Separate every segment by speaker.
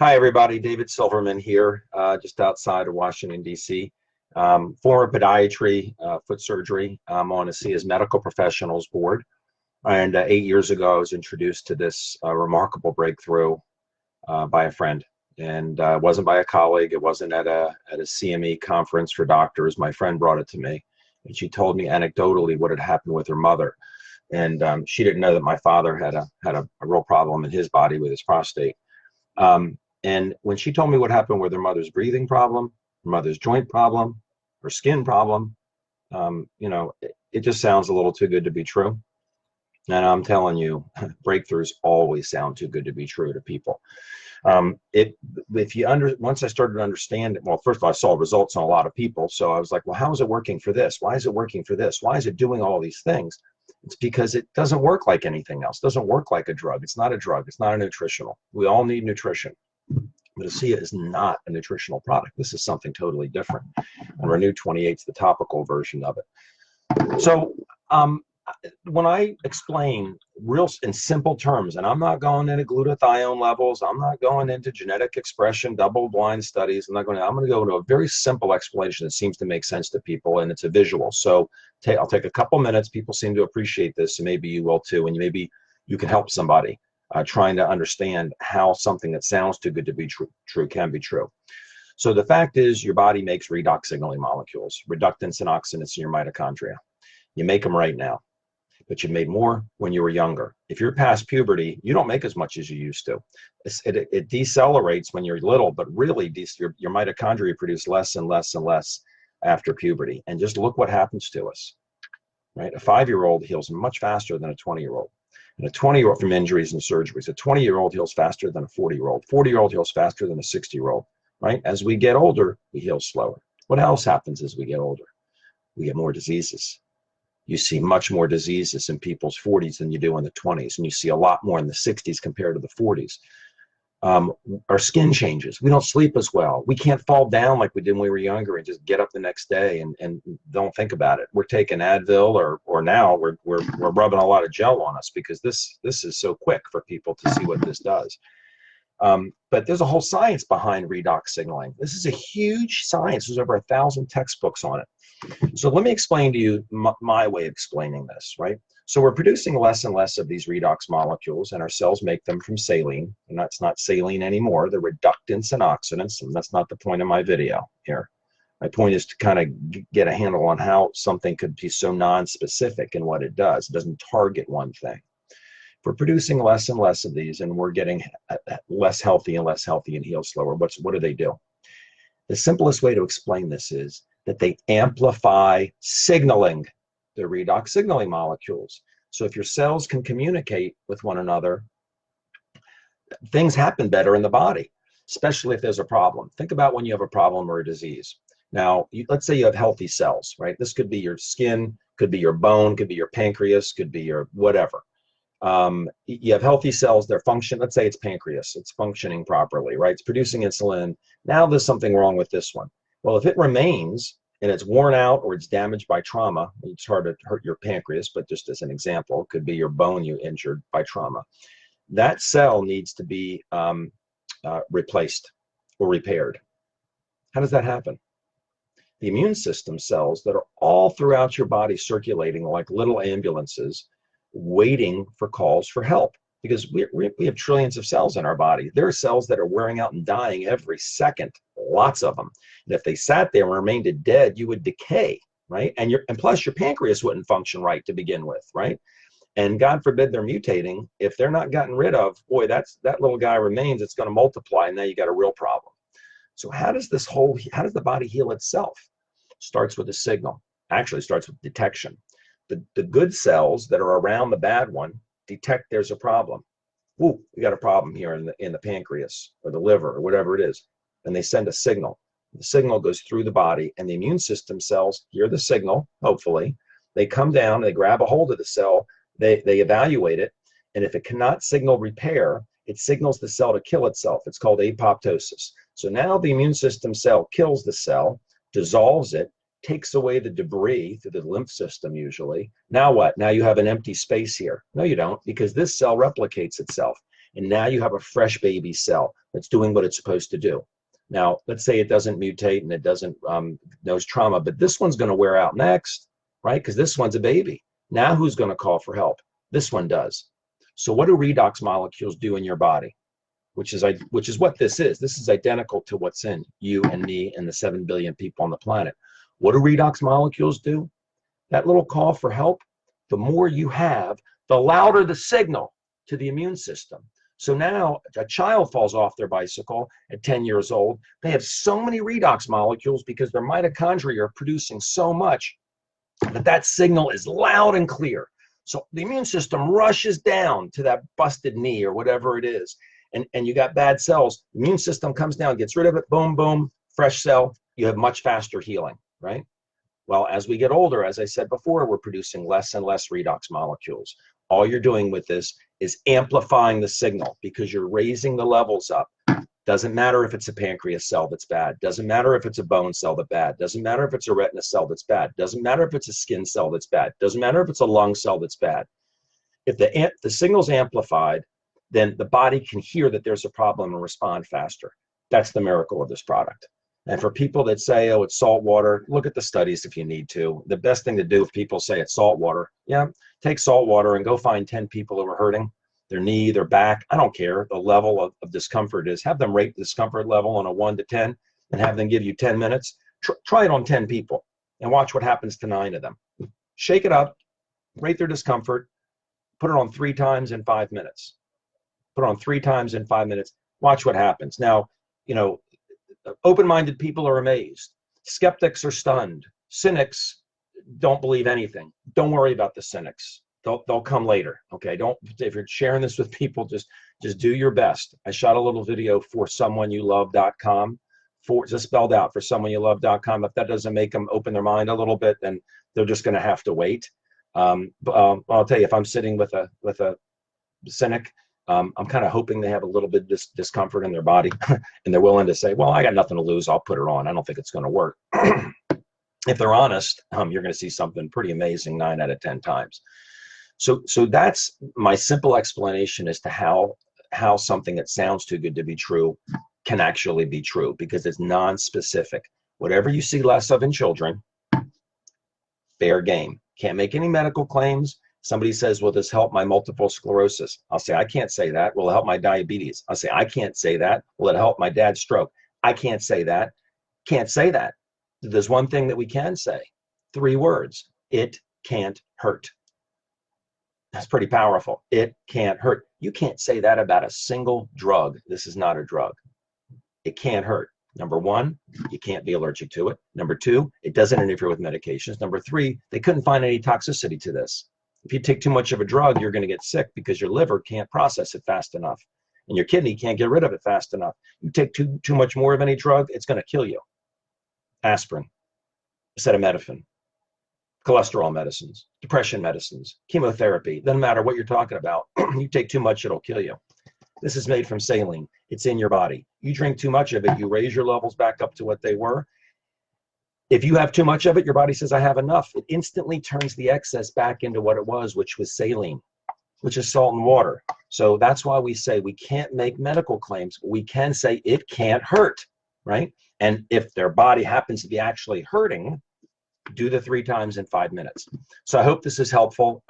Speaker 1: Hi, everybody. David Silverman here, just outside of Washington, D.C. Former podiatry, foot surgery. I'm on a SIA's Medical Professionals Board. And 8 years ago, I was introduced to this remarkable breakthrough by a friend. And it wasn't by a colleague. It wasn't at a CME conference for doctors. My friend brought it to me. And she told me anecdotally what had happened with her mother. And she didn't know that my father had a real problem in his body with his prostate. And when she told me what happened with her mother's breathing problem, her mother's joint problem, her skin problem, it just sounds a little too good to be true. And I'm telling you, breakthroughs always sound too good to be true to people. Once I started to understand it, well, first of all, I saw results on a lot of people. So I was like, well, how is it working for this? Why is it working for this? Why is it doing all these things? It's because it doesn't work like anything else. It doesn't work like a drug. It's not a drug. It's not a nutritional. We all need nutrition. But ASEA is not a nutritional product. This is something totally different. And Renew 28 is the topical version of it. So when I explain real in simple terms, and I'm not going into glutathione levels, I'm not going into genetic expression, double-blind studies, I'm going to go into a very simple explanation that seems to make sense to people, and it's a visual. So I'll take a couple minutes. People seem to appreciate this, so maybe you will too, and maybe you can help somebody trying to understand how something that sounds too good to be true can be true. So the fact is, your body makes redox signaling molecules, reductants and oxidants in your mitochondria. You make them right now, but you made more when you were younger. If you're past puberty, you don't make as much as you used to. It decelerates when you're little, but really your mitochondria produce less and less and less after puberty. And just look what happens to us, right? A 5-year-old heals much faster than a 20-year-old. And a 20-year-old from injuries and surgeries. A 20-year-old heals faster than a 40-year-old. 40-year-old heals faster than a 60-year-old, right? As we get older, we heal slower. What else happens as we get older? We get more diseases. You see much more diseases in people's 40s than you do in the 20s, and you see a lot more in the 60s compared to the 40s. Our skin changes. We don't sleep as well. We can't fall down like we did when we were younger and just get up the next day and don't think about it. We're taking Advil or now we're rubbing a lot of gel on us because this is so quick for people to see what this does. But there's a whole science behind redox signaling. This is a huge science. There's over 1,000 textbooks on it. So let me explain to you my way of explaining this, right? So we're producing less and less of these redox molecules, and our cells make them from saline, and that's not saline anymore. They're reductants and oxidants, and that's not the point of my video here. My point is to kind of get a handle on how something could be so non-specific in what it does. It doesn't target one thing. If we're producing less and less of these, and we're getting less healthy and heal slower, what do they do? The simplest way to explain this is that they amplify signaling, the redox signaling molecules. So if your cells can communicate with one another, things happen better in the body, especially if there's a problem. Think about when you have a problem or a disease. Now, let's say you have healthy cells, right? This could be your skin, could be your bone, could be your pancreas, could be your whatever. You have healthy cells, they're let's say it's pancreas, it's functioning properly, right? It's producing insulin. Now there's something wrong with this one. Well, if it remains and it's worn out or it's damaged by trauma, it's hard to hurt your pancreas, but just as an example, it could be your bone you injured by trauma. That cell needs to be replaced or repaired. How does that happen? The immune system cells that are all throughout your body circulating like little ambulances waiting for calls for help, because we have trillions of cells in our body. There are cells that are wearing out and dying every second, lots of them. And if they sat there and remained dead, you would decay, right? And plus your pancreas wouldn't function right to begin with, right? And God forbid they're mutating. If they're not gotten rid of, boy, that little guy remains, it's going to multiply, and now you got a real problem. So how does the body heal itself? Starts with a signal. Actually, starts with detection. The good cells that are around the bad one detect there's a problem. Ooh, we got a problem here in the pancreas or the liver or whatever it is. And they send a signal. The signal goes through the body, and the immune system cells hear the signal, hopefully. They come down, they grab a hold of the cell, they evaluate it, and if it cannot signal repair, it signals the cell to kill itself. It's called apoptosis. So now the immune system cell kills the cell, dissolves it, takes away the debris through the lymph system usually. Now what? Now you have an empty space here. No, you don't, because this cell replicates itself. And now you have a fresh baby cell that's doing what it's supposed to do. Now, let's say it doesn't mutate and it doesn't knows trauma, but this one's going to wear out next, right? Because this one's a baby. Now who's going to call for help? This one does. So what do redox molecules do in your body? Which is what this is. This is identical to what's in you and me and the 7 billion people on the planet. What do redox molecules do? That little call for help, the more you have, the louder the signal to the immune system. So now a child falls off their bicycle at 10 years old. They have so many redox molecules because their mitochondria are producing so much that signal is loud and clear. So the immune system rushes down to that busted knee or whatever it is. And you got bad cells. The immune system comes down, gets rid of it, boom, boom, fresh cell. You have much faster healing, right? Well, as we get older, as I said before, we're producing less and less redox molecules. All you're doing with this is amplifying the signal because you're raising the levels up. Doesn't matter if it's a pancreas cell that's bad. Doesn't matter if it's a bone cell that's bad. Doesn't matter if it's a retina cell that's bad. Doesn't matter if it's a skin cell that's bad. Doesn't matter if it's a lung cell that's bad. If the signal's amplified, then the body can hear that there's a problem and respond faster. That's the miracle of this product. And for people that say, oh, it's salt water, look at the studies if you need to. The best thing to do if people say it's salt water, yeah, take salt water and go find 10 people who are hurting, their knee, their back, I don't care, the level of discomfort is. Have them rate the discomfort level on a 1 to 10 and have them give you 10 minutes. Try it on 10 people and watch what happens to 9 of them. Shake it up, rate their discomfort, put it on 3 times in 5 minutes. Put it on 3 times in 5 minutes. Watch what happens. Now, you know, open-minded people are amazed. Skeptics are stunned. Cynics don't believe anything. Don't worry about the cynics. They'll come later. Okay. If you're sharing this with people, just do your best. I shot a little video for someoneyouLove.com, just spelled out for someoneyouLove.com. If that doesn't make them open their mind a little bit, then they're just going to have to wait. But I'll tell you, if I'm sitting with a cynic, I'm kind of hoping they have a little bit of discomfort in their body and they're willing to say, well, I got nothing to lose. I'll put it on. I don't think it's going to work. If they're honest, you're going to see something pretty amazing 9 out of 10 times. So that's my simple explanation as to how something that sounds too good to be true can actually be true, because it's non-specific. Whatever you see less of in children, fair game. Can't make any medical claims. Somebody says, will this help my multiple sclerosis? I'll say, I can't say that. Will it help my diabetes? I'll say, I can't say that. Will it help my dad's stroke? I can't say that. Can't say that. There's one thing that we can say. 3 words. It can't hurt. That's pretty powerful. It can't hurt. You can't say that about a single drug. This is not a drug. It can't hurt. Number 1, you can't be allergic to it. Number 2, it doesn't interfere with medications. Number 3, they couldn't find any toxicity to this. If you take too much of a drug, you're going to get sick because your liver can't process it fast enough. And your kidney can't get rid of it fast enough. You take too much more of any drug, it's going to kill you. Aspirin, acetaminophen, cholesterol medicines, depression medicines, chemotherapy, doesn't matter what you're talking about. You take too much, it'll kill you. This is made from saline. It's in your body. You drink too much of it, you raise your levels back up to what they were. If you have too much of it, your body says, I have enough. It instantly turns the excess back into what it was, which was saline, which is salt and water. So that's why we say we can't make medical claims. We can say it can't hurt, right? And if their body happens to be actually hurting, do the 3 times in 5 minutes. So I hope this is helpful.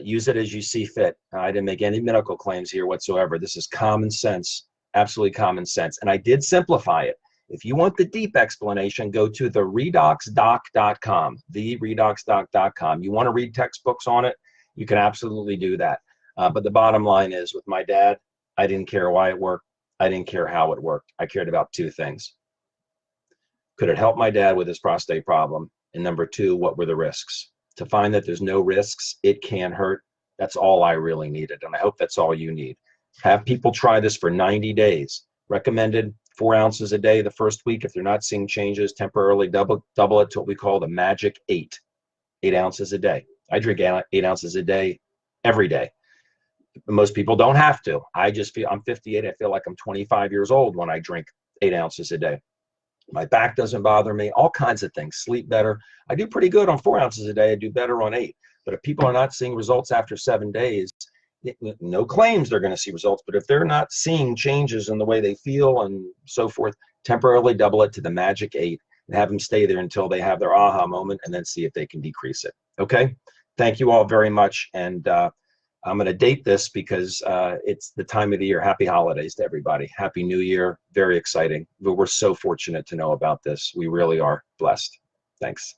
Speaker 1: Use it as you see fit. I didn't make any medical claims here whatsoever. This is common sense, absolutely common sense. And I did simplify it. If you want the deep explanation, go to the redoxdoc.com, theredoxdoc.com. You want to read textbooks on it, you can absolutely do that. But the bottom line is, with my dad, I didn't care why it worked. I didn't care how it worked. I cared about 2 things. Could it help my dad with his prostate problem? And number 2, what were the risks? To find that there's no risks, it can hurt. That's all I really needed. And I hope that's all you need. Have people try this for 90 days. Recommended 4 ounces a day the first week. If they're not seeing changes, temporarily double it to what we call the magic 8. 8 ounces a day. I drink 8 ounces a day every day. Most people don't have to. I just feel, I'm 58. I feel like I'm 25 years old when I drink 8 ounces a day. My back doesn't bother me, all kinds of things. Sleep better. I do pretty good on 4 ounces a day. I do better on 8. But if people are not seeing results after 7 days, no claims they're going to see results, but if they're not seeing changes in the way they feel and so forth, temporarily double it to the magic 8 and have them stay there until they have their aha moment, and then see if they can decrease it. Okay, thank you all very much. And I'm going to date this because it's the time of the year. Happy holidays to everybody. Happy New Year. Very exciting. But we're so fortunate to know about this. We really are blessed. Thanks.